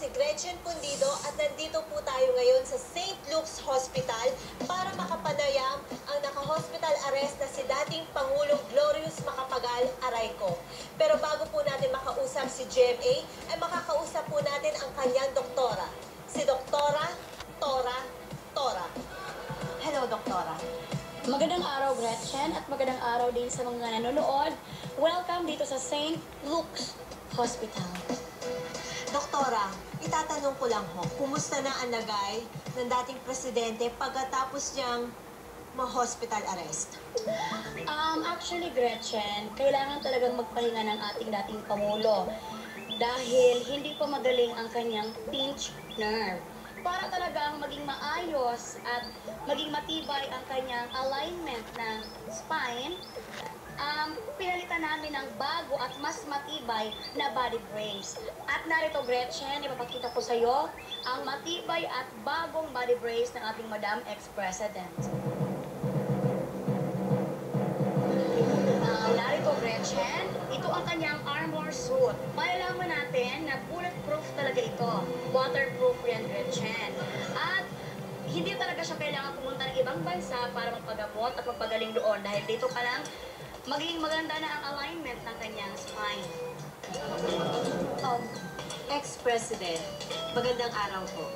si Gretchen Pundido at nandito po tayo ngayon sa St. Luke's Hospital para makapanayam ang naka-hospital arrest na si dating Pangulong Glorious Macapagal Arayco. Pero bago po natin makausap si GMA, ay makakausap po natin ang kanyang doktora, si Doktora Tora. Hello, Doktora. Magandang araw, Gretchen, at magandang araw din sa mga nanonood. Welcome dito sa St. Luke's Hospital. Doktora, itatanong ko lang ho, kumusta na ang lagay ng dating presidente pagkatapos niyang ma-hospital arrest? Actually, Gretchen, kailangan talagang magpahinga ng ating dating Pangulo dahil hindi pa magaling ang kanyang pinched nerve. Para talagang maging maayos at maging matibay ang kanyang alignment ng spine, pinalitan namin ng bago at mas matibay na body brace. At narito, Gretchen, ipapakita ko sa iyo ang matibay at bagong body brace ng ating Madam Ex-President. Narito, Gretchen, ito ang kanyang armor suit. Malalaman natin na bulletproof talaga ito. Waterproof yan, Gretchen. At hindi talaga siya kailangan pumunta ng ibang bansa para magpagamot at magpagaling doon dahil dito ka lang magiging maganda na ang alignment ng kanyang spine. Ex-President, magandang araw po.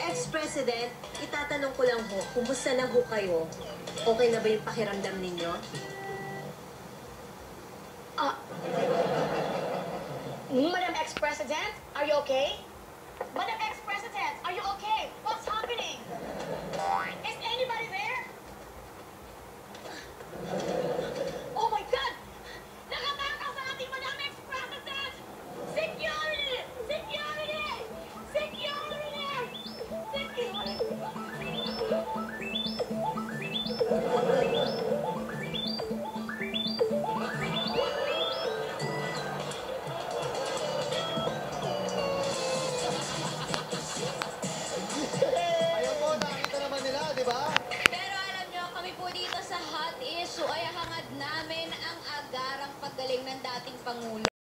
Ex-President, itatanong ko lang ho, kumusta na ho kayo? Okay na ba yung pakiramdam ninyo? Madam Ex-President, are you okay? Madam Ex-President, are you okay? What's happening? Is anybody there? Oh my God! Nakatakas sa ating Madam Ex-President! Security! Security! Security! Pero alam nyo, kami po dito sa hot issue ay hangad namin ang agarang paggaling ng dating Pangulo.